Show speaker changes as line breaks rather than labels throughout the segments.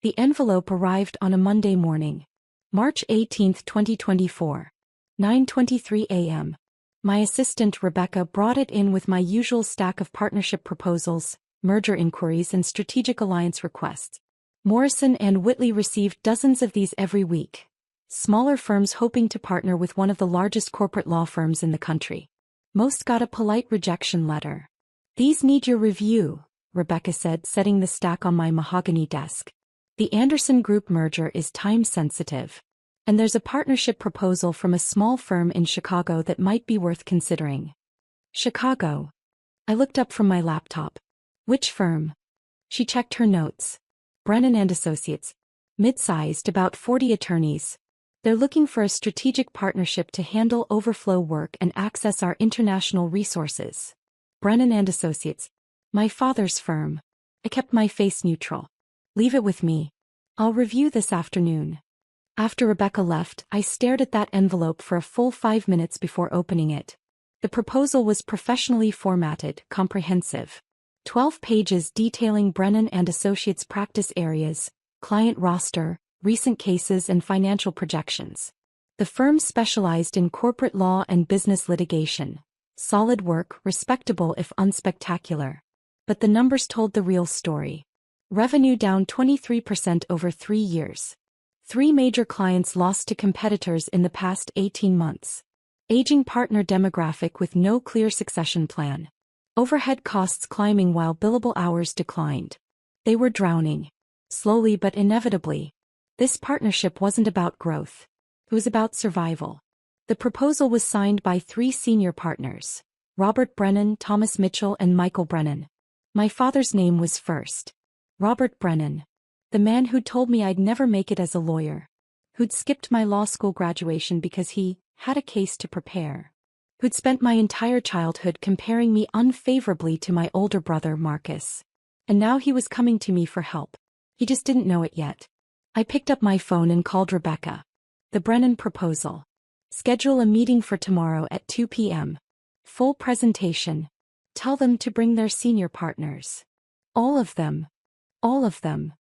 The envelope arrived on a Monday morning, March 18, 2024, 9:23 a.m. My assistant Rebecca brought it in with my usual stack of partnership proposals, merger inquiries and strategic alliance requests. Morrison and Whitley received dozens of these every week. Smaller firms hoping to partner with one of the largest corporate law firms in the country. Most got a polite rejection letter. "These need your review," Rebecca said, setting the stack on my mahogany desk. "The Anderson Group merger is time-sensitive. And there's a partnership proposal from a small firm in Chicago that might be worth considering." Chicago. I looked up from my laptop. "Which firm?" She checked her notes. "Brennan and Associates. Mid-sized, about 40 attorneys. They're looking for a strategic partnership to handle overflow work and access our international resources." Brennan and Associates. My father's firm. I kept my face neutral. "Leave it with me. I'll review this afternoon." After Rebecca left, I stared at that envelope for a full 5 minutes before opening it. The proposal was professionally formatted, comprehensive. 12 pages detailing Brennan and Associates' practice areas, client roster, recent cases and financial projections. The firm specialized in corporate law and business litigation. Solid work, respectable if unspectacular. But the numbers told the real story. Revenue down 23% over 3 years. 3 major clients lost to competitors in the past 18 months. Aging partner demographic with no clear succession plan. Overhead costs climbing while billable hours declined. They were drowning. Slowly but inevitably. This partnership wasn't about growth. It was about survival. The proposal was signed by 3 senior partners: Robert Brennan, Thomas Mitchell and Michael Brennan. My father's name was first. Robert Brennan. The man who'd told me I'd never make it as a lawyer. Who'd skipped my law school graduation because he had a case to prepare. Who'd spent my entire childhood comparing me unfavorably to my older brother Marcus. And now he was coming to me for help. He just didn't know it yet. I picked up my phone and called Rebecca. "The Brennan proposal. Schedule a meeting for tomorrow at 2 p.m. Full presentation. Tell them to bring their senior partners. All of them. All of them."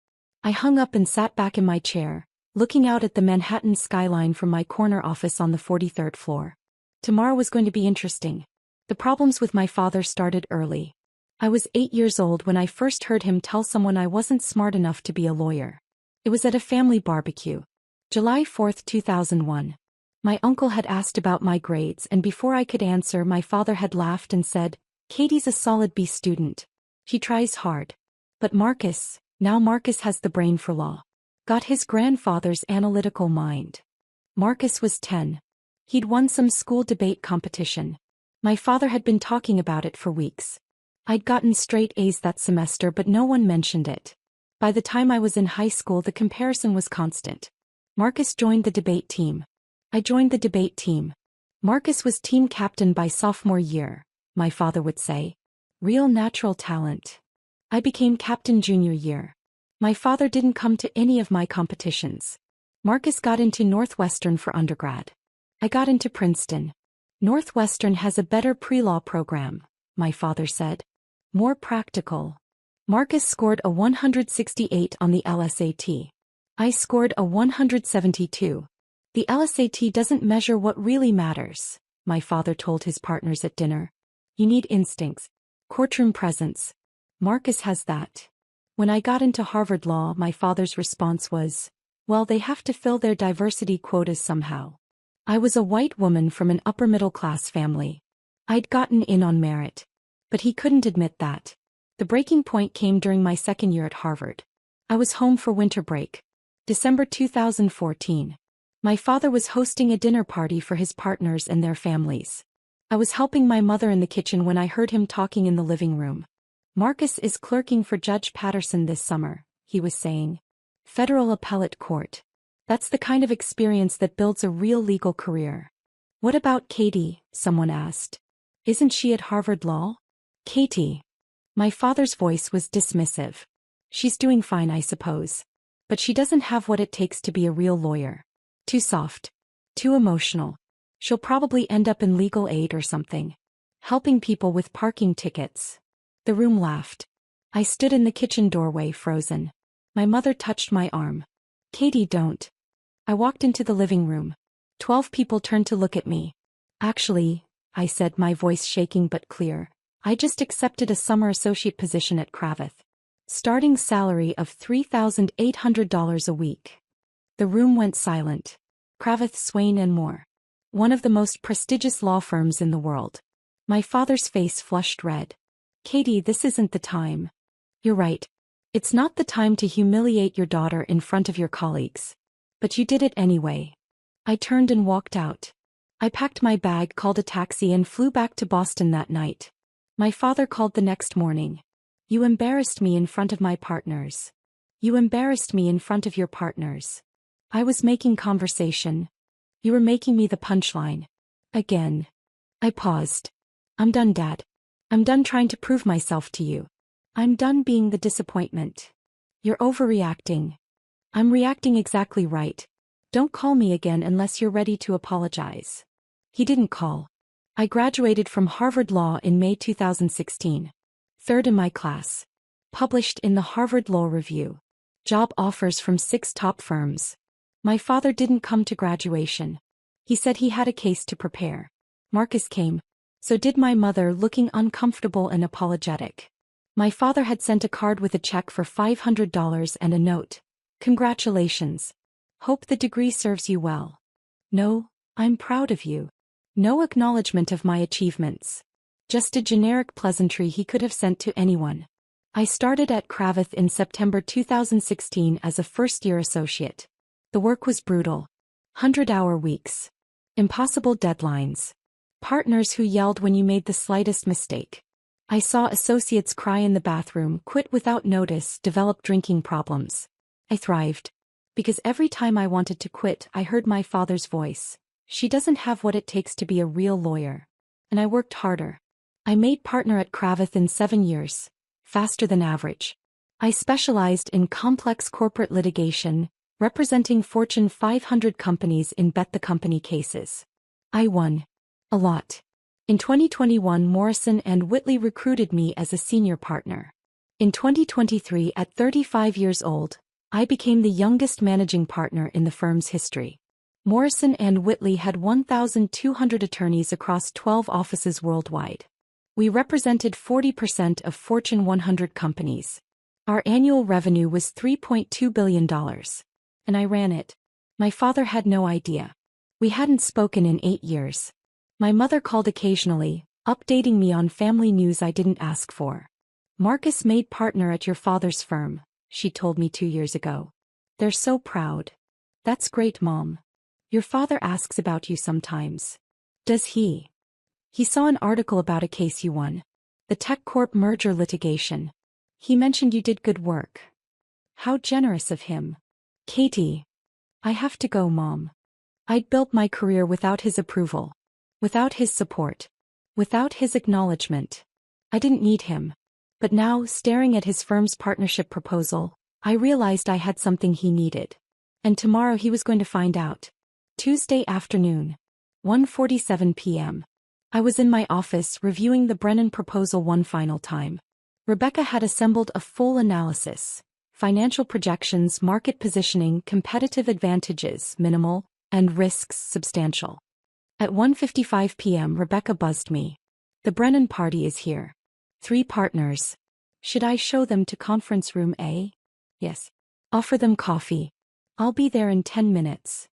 I hung up and sat back in my chair, looking out at the Manhattan skyline from my corner office on the 43rd floor. Tomorrow was going to be interesting. The problems with my father started early. I was 8 years old when I first heard him tell someone I wasn't smart enough to be a lawyer. It was at a family barbecue. July 4, 2001. My uncle had asked about my grades and before I could answer my father had laughed and said, "Katie's a solid B student. She tries hard." But Marcus has the brain for law. Got his grandfather's analytical mind. Marcus was 10. He'd won some school debate competition. My father had been talking about it for weeks. I'd gotten straight A's that semester but no one mentioned it. By the time I was in high school the comparison was constant. Marcus joined the debate team. I joined the debate team. Marcus was team captain by sophomore year, my father would say. Real natural talent. I became captain junior year. My father didn't come to any of my competitions. Marcus got into Northwestern for undergrad. I got into Princeton. Northwestern has a better pre-law program, my father said. More practical. Marcus scored a 168 on the LSAT. I scored a 172. The LSAT doesn't measure what really matters, my father told his partners at dinner. You need instincts. Courtroom presence. Marcus has that. When I got into Harvard Law, my father's response was, well, they have to fill their diversity quotas somehow. I was a white woman from an upper-middle-class family. I'd gotten in on merit. But he couldn't admit that. The breaking point came during my second year at Harvard. I was home for winter break. December 2014. My father was hosting a dinner party for his partners and their families. I was helping my mother in the kitchen when I heard him talking in the living room. Marcus is clerking for Judge Patterson this summer, he was saying. Federal Appellate Court. That's the kind of experience that builds a real legal career. What about Katie? Someone asked. Isn't she at Harvard Law? Katie. My father's voice was dismissive. She's doing fine, I suppose. But she doesn't have what it takes to be a real lawyer. Too soft. Too emotional. She'll probably end up in legal aid or something. Helping people with parking tickets. The room laughed. I stood in the kitchen doorway, frozen. My mother touched my arm. Katie, don't. I walked into the living room. 12 people turned to look at me. Actually, I said, my voice shaking but clear, I just accepted a summer associate position at Cravath. Starting salary of $3,800 a week. The room went silent. Cravath, Swaine and Moore. One of the most prestigious law firms in the world. My father's face flushed red. Katie, this isn't the time. You're right. It's not the time to humiliate your daughter in front of your colleagues. But you did it anyway. I turned and walked out. I packed my bag, called a taxi and flew back to Boston that night. My father called the next morning. You embarrassed me in front of my partners. You embarrassed me in front of your partners. I was making conversation. You were making me the punchline. Again. I paused. I'm done, Dad. I'm done trying to prove myself to you. I'm done being the disappointment. You're overreacting. I'm reacting exactly right. Don't call me again unless you're ready to apologize. He didn't call. I graduated from Harvard Law in May 2016. Third in my class. Published in the Harvard Law Review. Job offers from 6 top firms. My father didn't come to graduation. He said he had a case to prepare. Marcus came. So did my mother, looking uncomfortable and apologetic. My father had sent a card with a check for $500 and a note. Congratulations. Hope the degree serves you well. No, I'm proud of you. No acknowledgement of my achievements. Just a generic pleasantry he could have sent to anyone. I started at Cravath in September 2016 as a first-year associate. The work was brutal. 100-hour weeks. Impossible deadlines. Partners who yelled when you made the slightest mistake. I saw associates cry in the bathroom, quit without notice, develop drinking problems. I thrived. Because every time I wanted to quit, I heard my father's voice. She doesn't have what it takes to be a real lawyer. And I worked harder. I made partner at Cravath in 7 years. Faster than average. I specialized in complex corporate litigation, representing Fortune 500 companies in bet the company cases. I won. A lot. In 2021, Morrison & Whitley recruited me as a senior partner. In 2023, at 35 years old, I became the youngest managing partner in the firm's history. Morrison & Whitley had 1,200 attorneys across 12 offices worldwide. We represented 40% of Fortune 100 companies. Our annual revenue was $3.2 billion. And I ran it. My father had no idea. We hadn't spoken in 8 years. My mother called occasionally, updating me on family news I didn't ask for. Marcus made partner at your father's firm, she told me 2 years ago. They're so proud. That's great, Mom. Your father asks about you sometimes. Does he? He saw an article about a case you won. The TechCorp merger litigation. He mentioned you did good work. How generous of him. Katie. I have to go, Mom. I'd built my career without his approval. Without his support. Without his acknowledgement. I didn't need him. But now, staring at his firm's partnership proposal, I realized I had something he needed. And tomorrow he was going to find out. Tuesday afternoon. 1:47 p.m. I was in my office reviewing the Brennan proposal one final time. Rebecca had assembled a full analysis. Financial projections, market positioning, competitive advantages, minimal, and risks, substantial. At 1:55 p.m. Rebecca buzzed me. The Brennan party is here. 3 partners. Should I show them to conference room A? Yes. Offer them coffee. I'll be there in 10 minutes.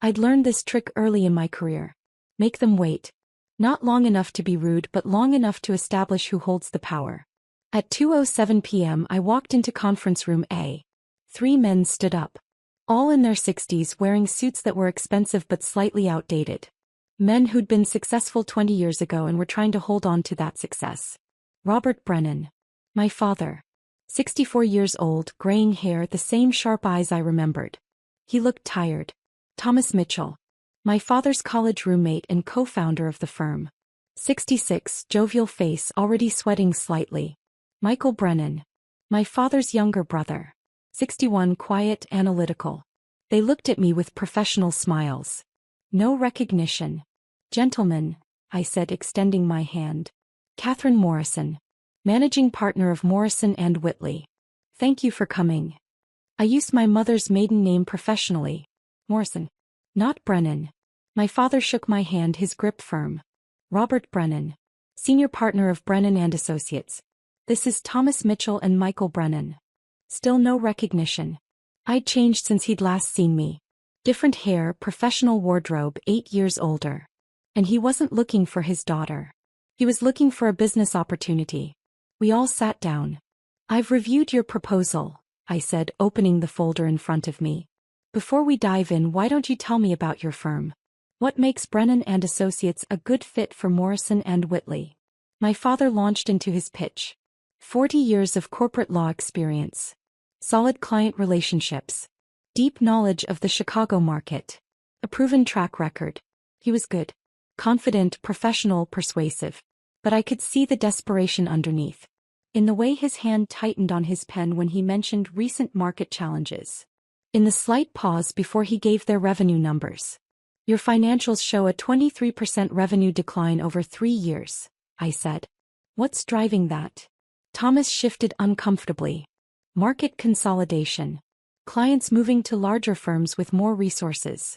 I'd learned this trick early in my career. Make them wait. Not long enough to be rude, but long enough to establish who holds the power. At 2:07 p.m. I walked into conference room A. 3 men stood up. All in their 60s, wearing suits that were expensive but slightly outdated. Men who'd been successful 20 years ago and were trying to hold on to that success. Robert Brennan. My father. 64 years old, graying hair, the same sharp eyes I remembered. He looked tired. Thomas Mitchell. My father's college roommate and co-founder of the firm. 66, jovial face, already sweating slightly. Michael Brennan. My father's younger brother. 61, quiet, analytical. They looked at me with professional smiles. No recognition. Gentlemen, I said, extending my hand. Catherine Morrison. Managing partner of Morrison & Whitley. Thank you for coming. I used my mother's maiden name professionally. Morrison. Not Brennan. My father shook my hand, his grip firm. Robert Brennan. Senior partner of Brennan and Associates. This is Thomas Mitchell and Michael Brennan. Still no recognition. I'd changed since he'd last seen me. Different hair, professional wardrobe, 8 years older. And he wasn't looking for his daughter. He was looking for a business opportunity. We all sat down. I've reviewed your proposal, I said, opening the folder in front of me. Before we dive in, why don't you tell me about your firm? What makes Brennan and Associates a good fit for Morrison and Whitley? My father launched into his pitch. 40 years of corporate law experience. Solid client relationships. Deep knowledge of the Chicago market. A proven track record. He was good. Confident, professional, persuasive. But I could see the desperation underneath. In the way his hand tightened on his pen when he mentioned recent market challenges. In the slight pause before he gave their revenue numbers. Your financials show a 23% revenue decline over 3 years, I said. What's driving that? Thomas shifted uncomfortably. Market consolidation. Clients moving to larger firms with more resources.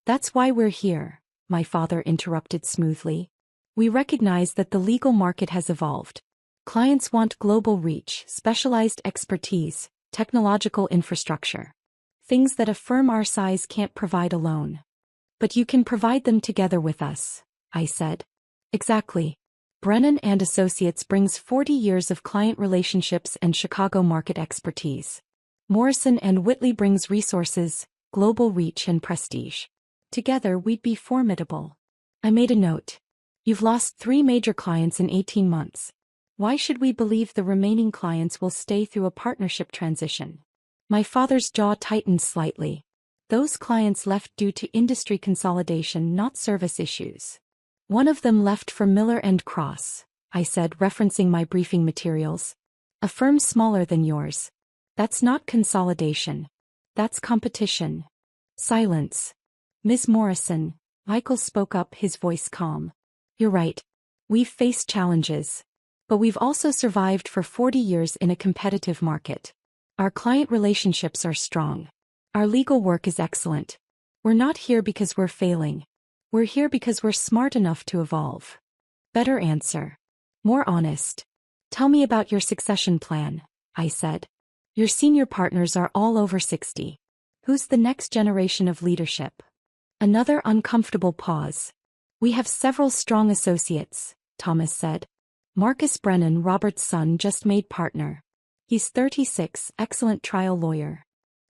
That's why we're here, my father interrupted smoothly. We recognize that the legal market has evolved. Clients want global reach, specialized expertise, technological infrastructure. Things that a firm our size can't provide alone. But you can provide them together with us, I said. Exactly. Brennan and Associates brings 40 years of client relationships and Chicago market expertise. Morrison and Whitley brings resources, global reach and prestige. Together we'd be formidable. I made a note. You've lost 3 major clients in 18 months. Why should we believe the remaining clients will stay through a partnership transition? My father's jaw tightened slightly. Those clients left due to industry consolidation, not service issues. One of them left for Miller & Cross, I said, referencing my briefing materials. A firm smaller than yours. That's not consolidation. That's competition. Silence. Ms. Morrison, Michael spoke up, his voice calm. You're right. We've faced challenges. But we've also survived for 40 years in a competitive market. Our client relationships are strong. Our legal work is excellent. We're not here because we're failing. We're here because we're smart enough to evolve. Better answer. More honest. Tell me about your succession plan, I said. Your senior partners are all over 60. Who's the next generation of leadership? Another uncomfortable pause. We have several strong associates, Thomas said. Marcus Brennan, Robert's son, just made partner. He's 36, excellent trial lawyer.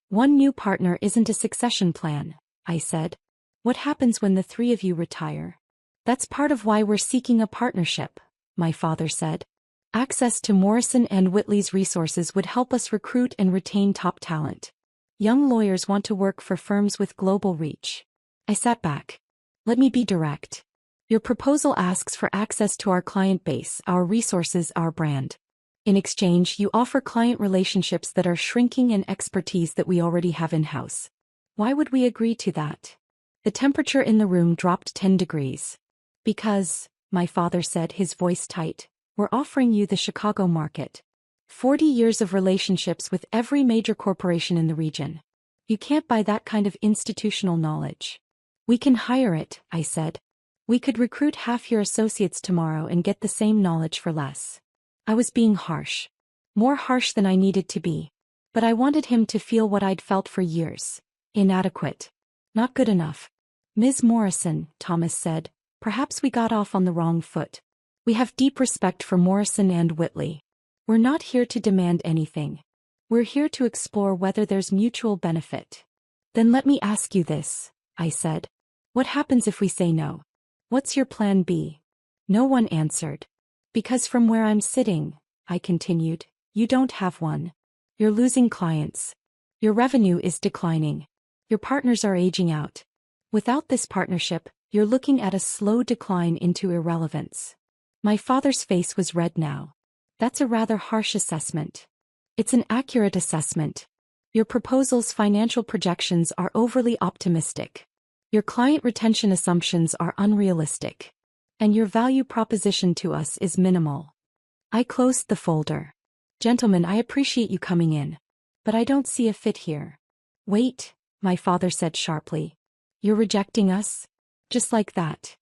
One new partner isn't a succession plan, I said. What happens when the 3 of you retire? That's part of why we're seeking a partnership, my father said. Access to Morrison and Whitley's resources would help us recruit and retain top talent. Young lawyers want to work for firms with global reach. I sat back. Let me be direct. Your proposal asks for access to our client base, our resources, our brand. In exchange, you offer client relationships that are shrinking and expertise that we already have in-house. Why would we agree to that? The temperature in the room dropped 10 degrees. Because, my father said, his voice tight, we're offering you the Chicago market. 40 years of relationships with every major corporation in the region. You can't buy that kind of institutional knowledge. We can hire it, I said. We could recruit half your associates tomorrow and get the same knowledge for less. I was being harsh. More harsh than I needed to be. But I wanted him to feel what I'd felt for years. Inadequate. Not good enough. Ms. Morrison, Thomas said, perhaps we got off on the wrong foot. We have deep respect for Morrison and Whitley. We're not here to demand anything. We're here to explore whether there's mutual benefit. Then let me ask you this, I said. What happens if we say no? What's your plan B? No one answered. Because from where I'm sitting, I continued, you don't have one. You're losing clients. Your revenue is declining. Your partners are aging out. Without this partnership, you're looking at a slow decline into irrelevance. My father's face was red now. That's a rather harsh assessment. It's an accurate assessment. Your proposal's financial projections are overly optimistic. Your client retention assumptions are unrealistic. And your value proposition to us is minimal. I closed the folder. Gentlemen, I appreciate you coming in. But I don't see a fit here. Wait, my father said sharply. You're rejecting us? Just like that.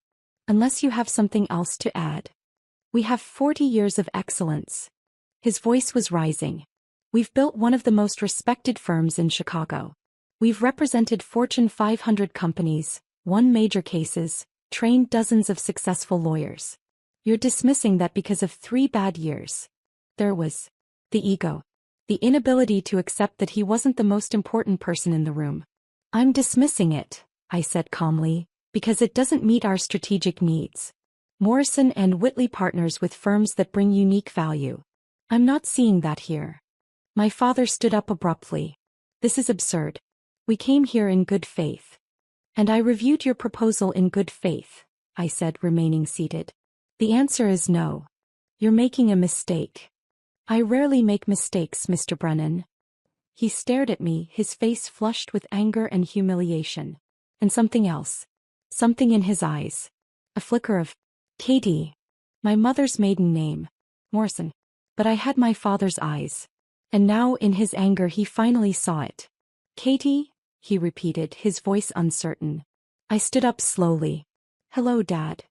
Unless you have something else to add. We have 40 years of excellence. His voice was rising. We've built one of the most respected firms in Chicago. We've represented Fortune 500 companies, won major cases, trained dozens of successful lawyers. You're dismissing that because of 3 bad years. There was the ego. The inability to accept that he wasn't the most important person in the room. I'm dismissing it, I said calmly, because it doesn't meet our strategic needs. Morrison and Whitley partners with firms that bring unique value. I'm not seeing that here. My father stood up abruptly. This is absurd. We came here in good faith. And I reviewed your proposal in good faith, I said, remaining seated. The answer is no. You're making a mistake. I rarely make mistakes, Mr. Brennan. He stared at me, his face flushed with anger and humiliation. And something else. Something in his eyes. A flicker of Katie. My mother's maiden name. Morrison. But I had my father's eyes. And now in his anger he finally saw it. Katie? He repeated, his voice uncertain. I stood up slowly. Hello, Dad.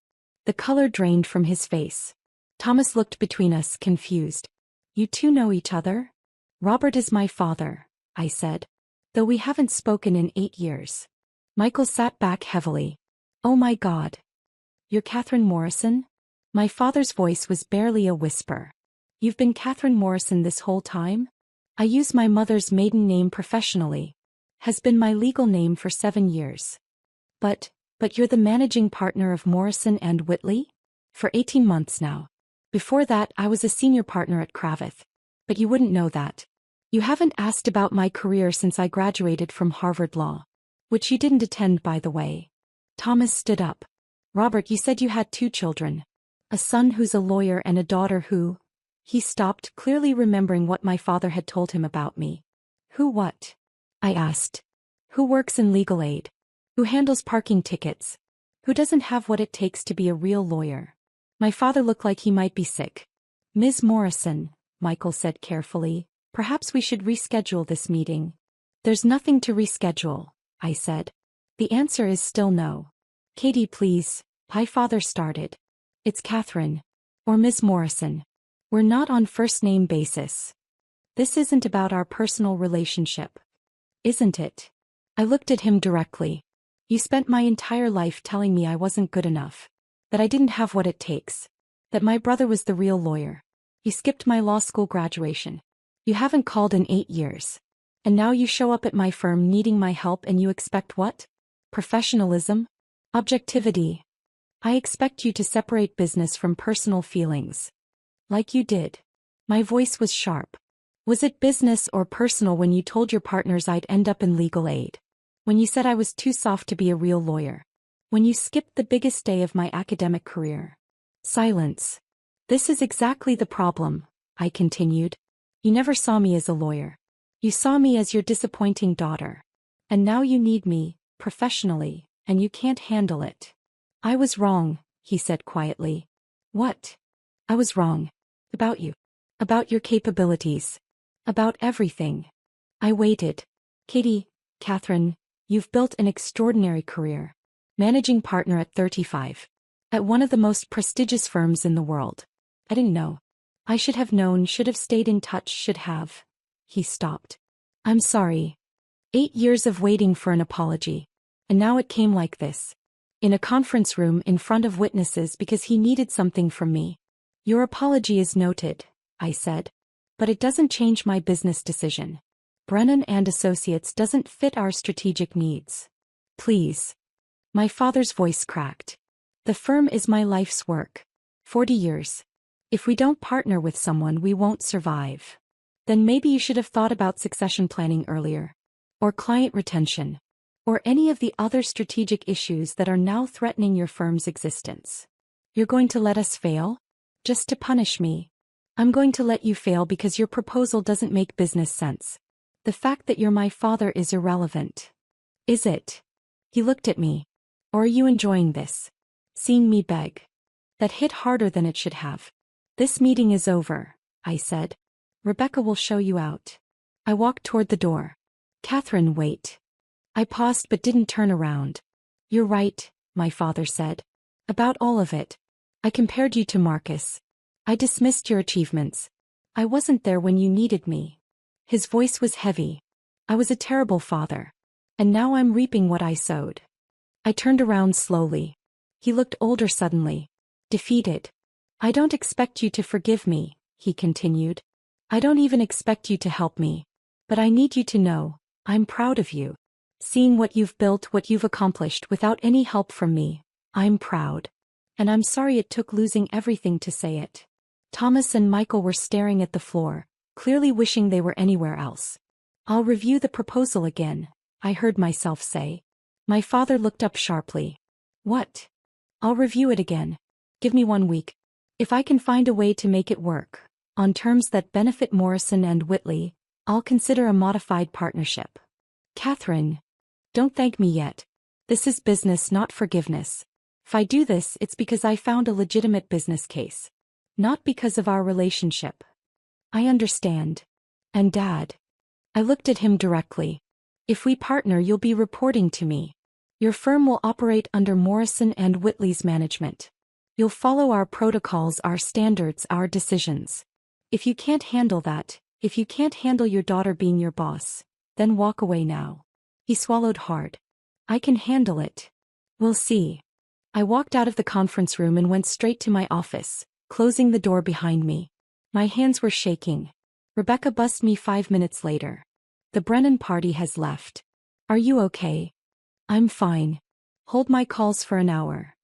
The color drained from his face. Thomas looked between us, confused. You two know each other? Robert is my father, I said. Though we haven't spoken in 8 years. Michael sat back heavily. Oh my God. You're Catherine Morrison? My father's voice was barely a whisper. You've been Catherine Morrison this whole time? I use my mother's maiden name professionally. Has been my legal name for 7 years. But you're the managing partner of Morrison and Whitley? For 18 months now. Before that I was a senior partner at Kravitz. But you wouldn't know that. You haven't asked about my career since I graduated from Harvard Law. Which you didn't attend, by the way. Thomas stood up. Robert, you said you had 2 children. A son who's a lawyer and a daughter who... He stopped, clearly remembering what my father had told him about me. Who what? I asked. Who works in legal aid? Who handles parking tickets? Who doesn't have what it takes to be a real lawyer? My father looked like he might be sick. Ms. Morrison, Michael said carefully, perhaps we should reschedule this meeting. There's nothing to reschedule, I said. The answer is still no. Katie, please, my father started. It's Catherine. Or Ms. Morrison. We're not on first-name basis. This isn't about our personal relationship. Isn't it? I looked at him directly. You spent my entire life telling me I wasn't good enough. That I didn't have what it takes. That my brother was the real lawyer. You skipped my law school graduation. You haven't called in 8 years. And now you show up at my firm needing my help and you expect what? Professionalism? Objectivity. I expect you to separate business from personal feelings. Like you did. My voice was sharp. Was it business or personal when you told your partners I'd end up in legal aid? When you said I was too soft to be a real lawyer? When you skipped the biggest day of my academic career? Silence. This is exactly the problem, I continued. You never saw me as a lawyer. You saw me as your disappointing daughter. And now you need me, professionally, and you can't handle it. I was wrong, he said quietly. What? I was wrong. About you. About your capabilities. About everything. I waited. Katie, Catherine, you've built an extraordinary career. Managing partner at 35. At one of the most prestigious firms in the world. I didn't know. I should have known, should have stayed in touch, should have. He stopped. I'm sorry. 8 years of waiting for an apology. And now it came like this. In a conference room in front of witnesses because he needed something from me. Your apology is noted, I said. But it doesn't change my business decision. Brennan and Associates doesn't fit our strategic needs. Please. My father's voice cracked. The firm is my life's work. 40 years. If we don't partner with someone, we won't survive. Then maybe you should have thought about succession planning earlier. Or client retention. Or any of the other strategic issues that are now threatening your firm's existence. You're going to let us fail? Just to punish me. I'm going to let you fail because your proposal doesn't make business sense. The fact that you're my father is irrelevant. Is it? He looked at me. Or are you enjoying this? Seeing me beg. That hit harder than it should have. This meeting is over, I said. Rebecca will show you out. I walked toward the door. Catherine, wait. I paused but didn't turn around. You're right, my father said. About all of it. I compared you to Marcus. I dismissed your achievements. I wasn't there when you needed me. His voice was heavy. I was a terrible father. And now I'm reaping what I sowed. I turned around slowly. He looked older suddenly. Defeated. I don't expect you to forgive me, he continued. I don't even expect you to help me. But I need you to know, I'm proud of you. Seeing what you've built, what you've accomplished without any help from me, I'm proud. And I'm sorry it took losing everything to say it. Thomas and Michael were staring at the floor, clearly wishing they were anywhere else. I'll review the proposal again, I heard myself say. My father looked up sharply. What? I'll review it again. Give me 1 week. If I can find a way to make it work, on terms that benefit Morrison and Whitley, I'll consider a modified partnership. Catherine. Don't thank me yet. This is business, not forgiveness. If I do this, it's because I found a legitimate business case. Not because of our relationship. I understand. And Dad. I looked at him directly. If we partner, you'll be reporting to me. Your firm will operate under Morrison and Whitley's management. You'll follow our protocols, our standards, our decisions. If you can't handle that, if you can't handle your daughter being your boss, then walk away now. He swallowed hard. I can handle it. We'll see. I walked out of the conference room and went straight to my office, closing the door behind me. My hands were shaking. Rebecca buzzed me 5 minutes later. The Brennan party has left. Are you okay? I'm fine. Hold my calls for an hour.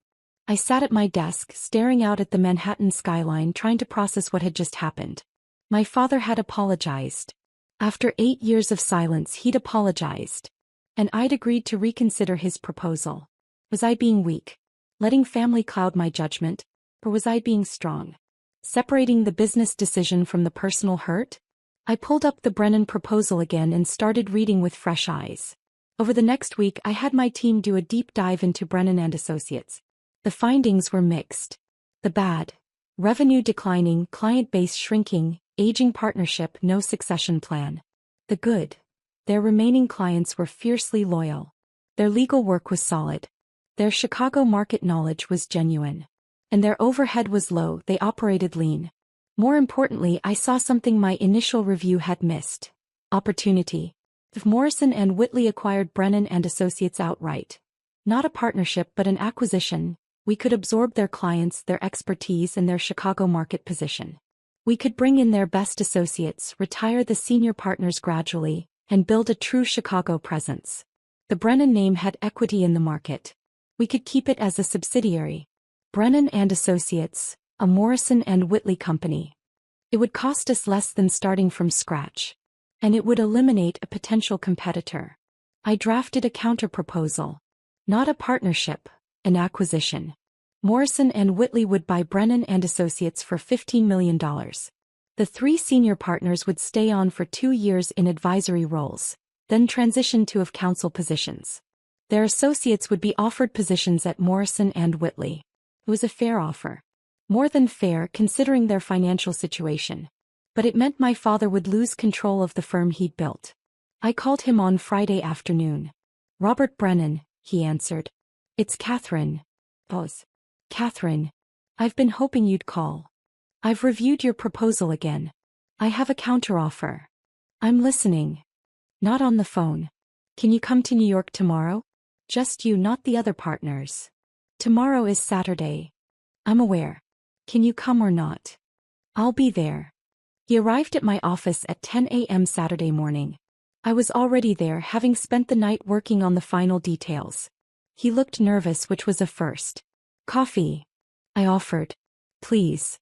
I sat at my desk, staring out at the Manhattan skyline, trying to process what had just happened. My father had apologized. After 8 years of silence, he'd apologized. And I'd agreed to reconsider his proposal. Was I being weak? Letting family cloud my judgment? Or was I being strong? Separating the business decision from the personal hurt? I pulled up the Brennan proposal again and started reading with fresh eyes. Over the next week, I had my team do a deep dive into Brennan and Associates. The findings were mixed. The bad: revenue declining, client base shrinking, aging partnership, no succession plan. The good: their remaining clients were fiercely loyal. Their legal work was solid. Their Chicago market knowledge was genuine. And their overhead was low, they operated lean. More importantly, I saw something my initial review had missed. Opportunity. If Morrison and Whitley acquired Brennan and Associates outright, not a partnership but an acquisition, we could absorb their clients, their expertise, and their Chicago market position. We could bring in their best associates, retire the senior partners gradually, and build a true Chicago presence. The Brennan name had equity in the market. We could keep it as a subsidiary. Brennan and Associates, a Morrison and Whitley company. It would cost us less than starting from scratch. And it would eliminate a potential competitor. I drafted a counter-proposal. Not a partnership, an acquisition. Morrison and Whitley would buy Brennan and Associates for $15 million. The 3 senior partners would stay on for 2 years in advisory roles, then transition to of counsel positions. Their associates would be offered positions at Morrison and Whitley. It was a fair offer. More than fair considering their financial situation. But it meant my father would lose control of the firm he'd built. I called him on Friday afternoon. Robert Brennan, he answered. It's Catherine. Pause. Catherine. I've been hoping you'd call. I've reviewed your proposal again. I have a counteroffer. I'm listening. Not on the phone. Can you come to New York tomorrow? Just you, not the other partners. Tomorrow is Saturday. I'm aware. Can you come or not? I'll be there. He arrived at my office at 10 a.m. Saturday morning. I was already there, having spent the night working on the final details. He looked nervous, which was a first. Coffee? I offered. Please.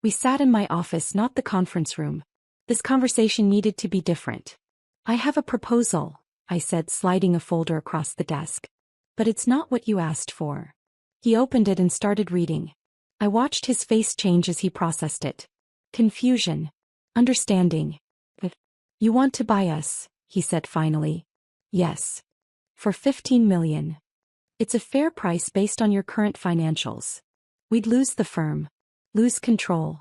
We sat in my office, not the conference room. This conversation needed to be different. I have a proposal, I said, sliding a folder across the desk. But it's not what you asked for. He opened it and started reading. I watched his face change as he processed it. Confusion. Understanding. But you want to buy us, he said finally. Yes. For $15 million. It's a fair price based on your current financials. We'd lose the firm. Lose control.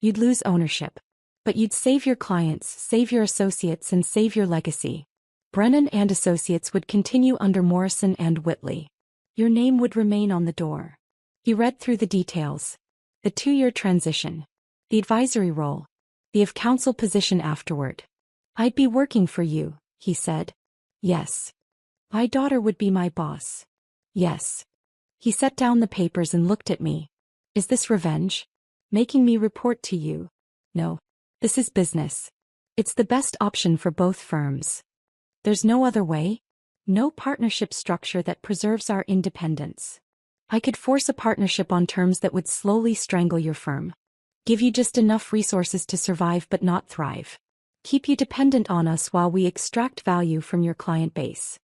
You'd lose ownership. But you'd save your clients, save your associates, and save your legacy. Brennan and Associates would continue under Morrison and Whitley. Your name would remain on the door. He read through the details. The 2-year transition. The advisory role. The of counsel position afterward. I'd be working for you, he said. Yes. My daughter would be my boss. Yes. He set down the papers and looked at me. Is this revenge? Making me report to you? No. This is business. It's the best option for both firms. There's no other way? No partnership structure that preserves our independence. I could force a partnership on terms that would slowly strangle your firm. Give you just enough resources to survive but not thrive. Keep you dependent on us while we extract value from your client base.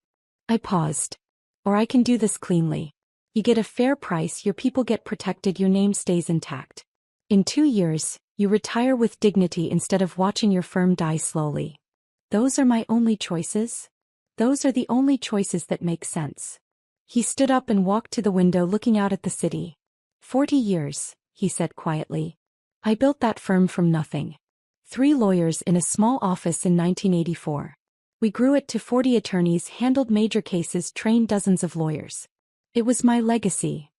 I paused. Or I can do this cleanly. You get a fair price, your people get protected, your name stays intact. In 2 years, you retire with dignity instead of watching your firm die slowly. Those are my only choices? Those are the only choices that make sense. He stood up and walked to the window looking out at the city. 40 years, he said quietly. I built that firm from nothing. 3 lawyers in a small office in 1984. We grew it to 40 attorneys, handled major cases, trained dozens of lawyers. It was my legacy.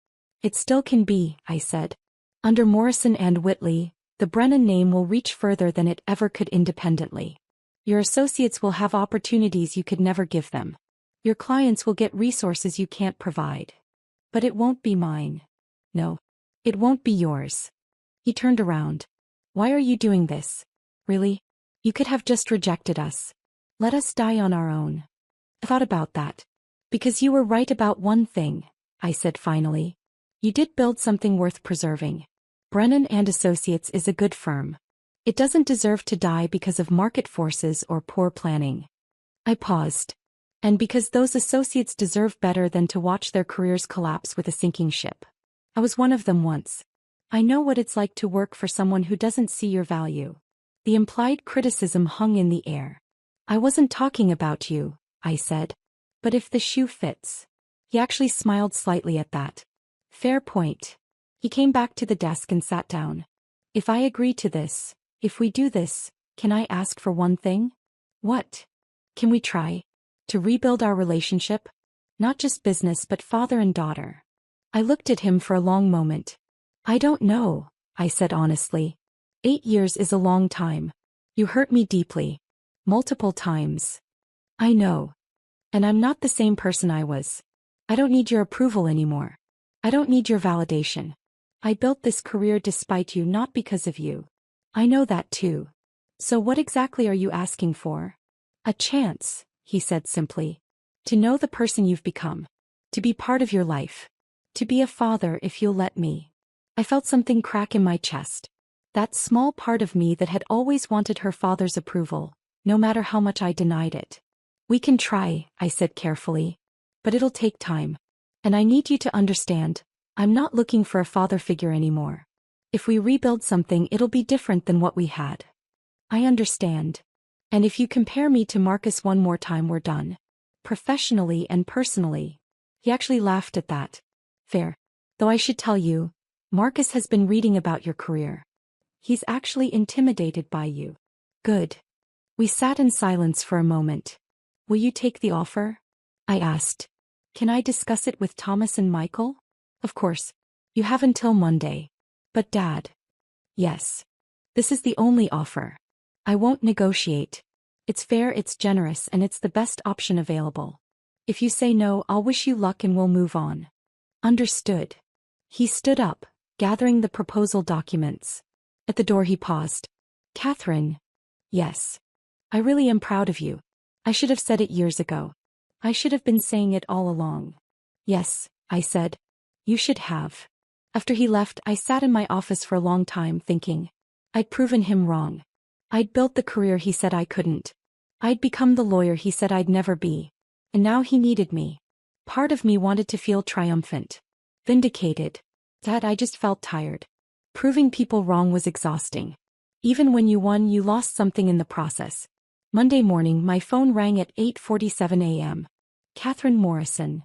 It still can be, I said. Under Morrison and Whitley, the Brennan name will reach further than it ever could independently. Your associates will have opportunities you could never give them. Your clients will get resources you can't provide. But it won't be mine. No. It won't be yours. He turned around. Why are you doing this? Really? You could have just rejected us. Let us die on our own. I thought about that. Because you were right about one thing, I said finally. You did build something worth preserving. Brennan and Associates is a good firm. It doesn't deserve to die because of market forces or poor planning. I paused. And because those associates deserve better than to watch their careers collapse with a sinking ship. I was one of them once. I know what it's like to work for someone who doesn't see your value. The implied criticism hung in the air. I wasn't talking about you, I said. But if the shoe fits. He actually smiled slightly at that. Fair point. He came back to the desk and sat down. If I agree to this, if we do this, can I ask for one thing? What? Can we try to rebuild our relationship? Not just business but father and daughter. I looked at him for a long moment. I don't know, I said honestly. 8 years is a long time. You hurt me deeply. Multiple times. I know. And I'm not the same person I was. I don't need your approval anymore. I don't need your validation. I built this career despite you, not because of you. I know that too. So what exactly are you asking for? A chance, he said simply. To know the person you've become. To be part of your life. To be a father if you'll let me. I felt something crack in my chest. That small part of me that had always wanted her father's approval, no matter how much I denied it. We can try, I said carefully. But it'll take time. And I need you to understand, I'm not looking for a father figure anymore. If we rebuild something, it'll be different than what we had. I understand. And if you compare me to Marcus one more time, we're done. Professionally and personally. He actually laughed at that. Fair. Though I should tell you, Marcus has been reading about your career. He's actually intimidated by you. Good. We sat in silence for a moment. Will you take the offer? I asked. Can I discuss it with Thomas and Michael? Of course. You have until Monday. But Dad. Yes. This is the only offer. I won't negotiate. It's fair, it's generous, and it's the best option available. If you say no, I'll wish you luck and we'll move on. Understood. He stood up, gathering the proposal documents. At the door he paused. Catherine. Yes. I really am proud of you. I should have said it years ago. I should have been saying it all along. Yes, I said. You should have. After he left, I sat in my office for a long time thinking. I'd proven him wrong. I'd built the career he said I couldn't. I'd become the lawyer he said I'd never be. And now he needed me. Part of me wanted to feel triumphant. Vindicated. Dad, I just felt tired. Proving people wrong was exhausting. Even when you won, you lost something in the process. Monday morning, my phone rang at 8:47 a.m. Catherine Morrison.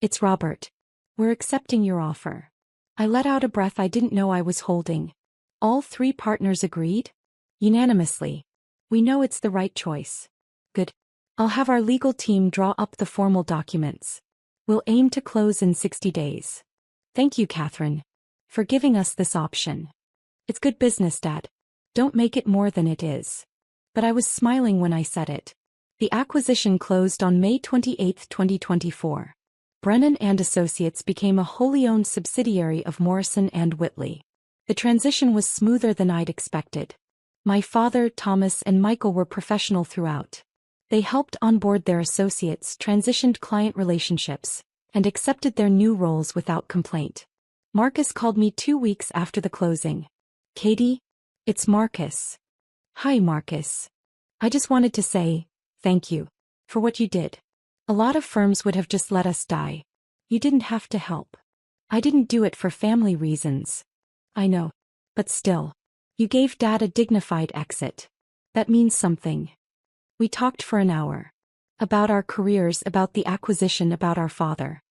It's Robert. We're accepting your offer. I let out a breath I didn't know I was holding. All 3 partners agreed? Unanimously. We know it's the right choice. Good. I'll have our legal team draw up the formal documents. We'll aim to close in 60 days. Thank you, Catherine, for giving us this option. It's good business, Dad. Don't make it more than it is. But I was smiling when I said it. The acquisition closed on May 28, 2024. Brennan and Associates became a wholly owned subsidiary of Morrison and Whitley. The transition was smoother than I'd expected. My father, Thomas, and Michael were professional throughout. They helped onboard their associates, transitioned client relationships, and accepted their new roles without complaint. Marcus called me 2 weeks after the closing. Katie, it's Marcus. Hi, Marcus. I just wanted to say, thank you for what you did. A lot of firms would have just let us die. You didn't have to help. I didn't do it for family reasons. I know. But still. You gave Dad a dignified exit. That means something. We talked for an hour. About our careers, about the acquisition, about our father.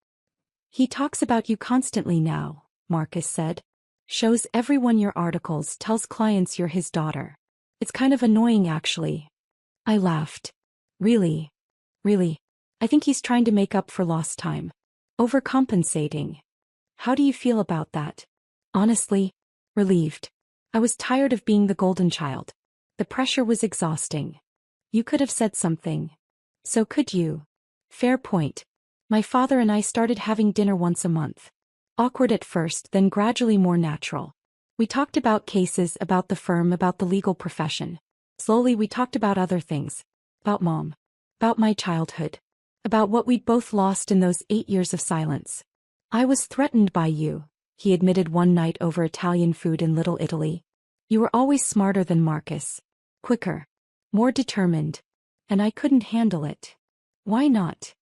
He talks about you constantly now, Marcus said. Shows everyone your articles, tells clients you're his daughter. It's kind of annoying, actually. I laughed. Really? Really? I think he's trying to make up for lost time. Overcompensating. How do you feel about that? Honestly, relieved. I was tired of being the golden child. The pressure was exhausting. You could have said something. So could you. Fair point. My father and I started having dinner once a month. Awkward at first, then gradually more natural. We talked about cases, about the firm, about the legal profession. Slowly we talked about other things. About Mom. About my childhood. About what we'd both lost in those 8 years of silence. I was threatened by you, he admitted one night over Italian food in Little Italy. You were always smarter than Marcus. Quicker. More determined. And I couldn't handle it. Why not?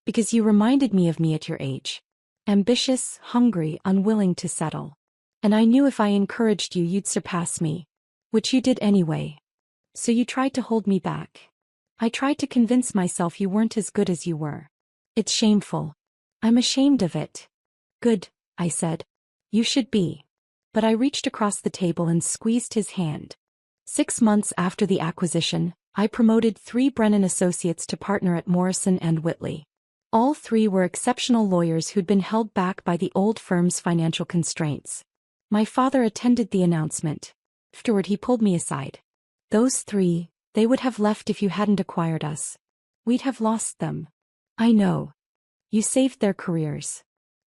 Because you reminded me of me at your age. Ambitious, hungry, unwilling to settle. And I knew if I encouraged you, you'd surpass me. Which you did anyway. So you tried to hold me back. I tried to convince myself you weren't as good as you were. It's shameful. I'm ashamed of it. Good, I said. You should be. But I reached across the table and squeezed his hand. 6 months after the acquisition, I promoted 3 Brennan associates to partner at Morrison and Whitley. All 3 were exceptional lawyers who'd been held back by the old firm's financial constraints. My father attended the announcement. Afterward, he pulled me aside. Those 3, they would have left if you hadn't acquired us. We'd have lost them. I know. You saved their careers.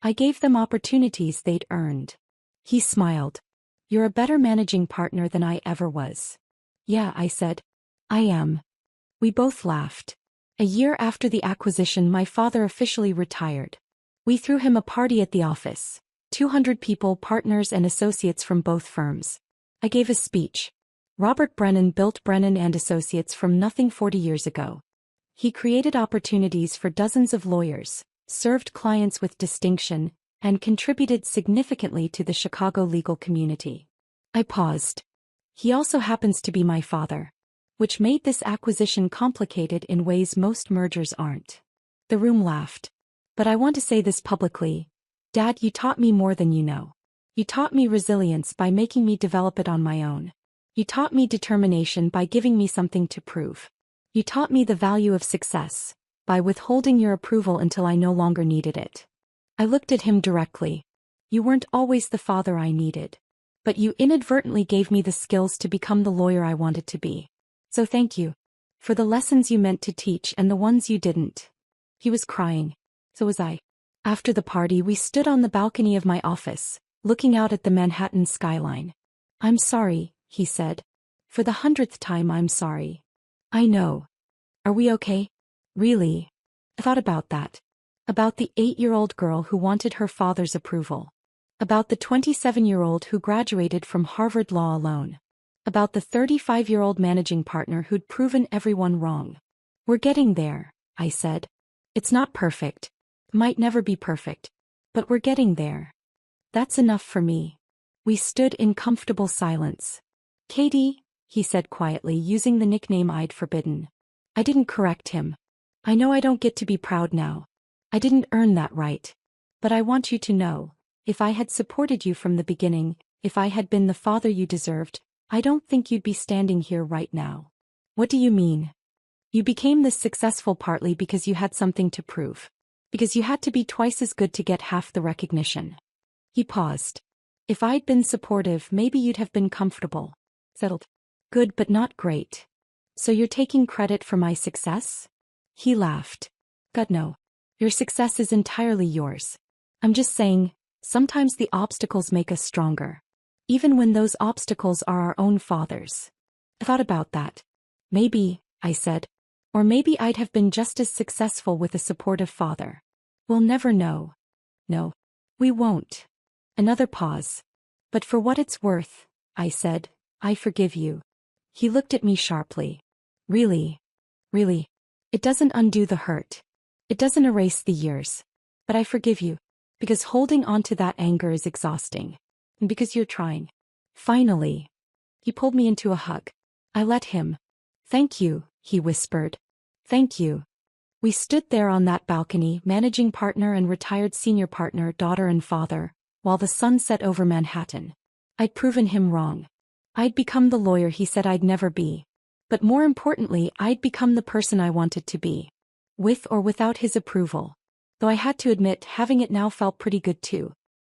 I gave them opportunities they'd earned. He smiled. You're a better managing partner than I ever was. Yeah, I said. I am. We both laughed. A year after the acquisition, my father officially retired. We threw him a party at the office. 200 people, partners and associates from both firms. I gave a speech. Robert Brennan built Brennan and Associates from nothing 40 years ago. He created opportunities for dozens of lawyers, served clients with distinction, and contributed significantly to the Chicago legal community. I paused. He also happens to be my father. Which made this acquisition complicated in ways most mergers aren't. The room laughed. But I want to say this publicly. Dad, you taught me more than you know. You taught me resilience by making me develop it on my own. You taught me determination by giving me something to prove. You taught me the value of success by withholding your approval until I no longer needed it. I looked at him directly. You weren't always the father I needed. But you inadvertently gave me the skills to become the lawyer I wanted to be. So thank you. For the lessons you meant to teach and the ones you didn't. He was crying. So was I. After the party, we stood on the balcony of my office, looking out at the Manhattan skyline. I'm sorry, he said. For the 100th time, I'm sorry. I know. Are we okay? Really? I thought about that. About the 8-year-old girl who wanted her father's approval. About the 27-year-old who graduated from Harvard Law alone. About the 35-year-old managing partner who'd proven everyone wrong. We're getting there, I said. It's not perfect. Might never be perfect. But we're getting there. That's enough for me. We stood in comfortable silence. Katie, he said quietly, using the nickname I'd forbidden. I didn't correct him. I know I don't get to be proud now. I didn't earn that right. But I want you to know, if I had supported you from the beginning, if I had been the father you deserved, I don't think you'd be standing here right now. What do you mean? You became this successful partly because you had something to prove. Because you had to be twice as good to get half the recognition. He paused. If I'd been supportive, maybe you'd have been comfortable. Settled. Good but not great. So you're taking credit for my success? He laughed. God no. Your success is entirely yours. I'm just saying, sometimes the obstacles make us stronger. Even when those obstacles are our own fathers. I thought about that. Maybe, I said. Or maybe I'd have been just as successful with a supportive father. We'll never know. No. We won't. Another pause. But for what it's worth, I said, I forgive you. He looked at me sharply. Really? Really? It doesn't undo the hurt. It doesn't erase the years. But I forgive you. Because holding on to that anger is exhausting. And because you're trying. Finally. He pulled me into a hug. I let him. Thank you, he whispered. Thank you. We stood there on that balcony, managing partner and retired senior partner, daughter and father, while the sun set over Manhattan. I'd proven him wrong. I'd become the lawyer he said I'd never be. But more importantly, I'd become the person I wanted to be. With or without his approval. Though I had to admit, having it now felt pretty good too.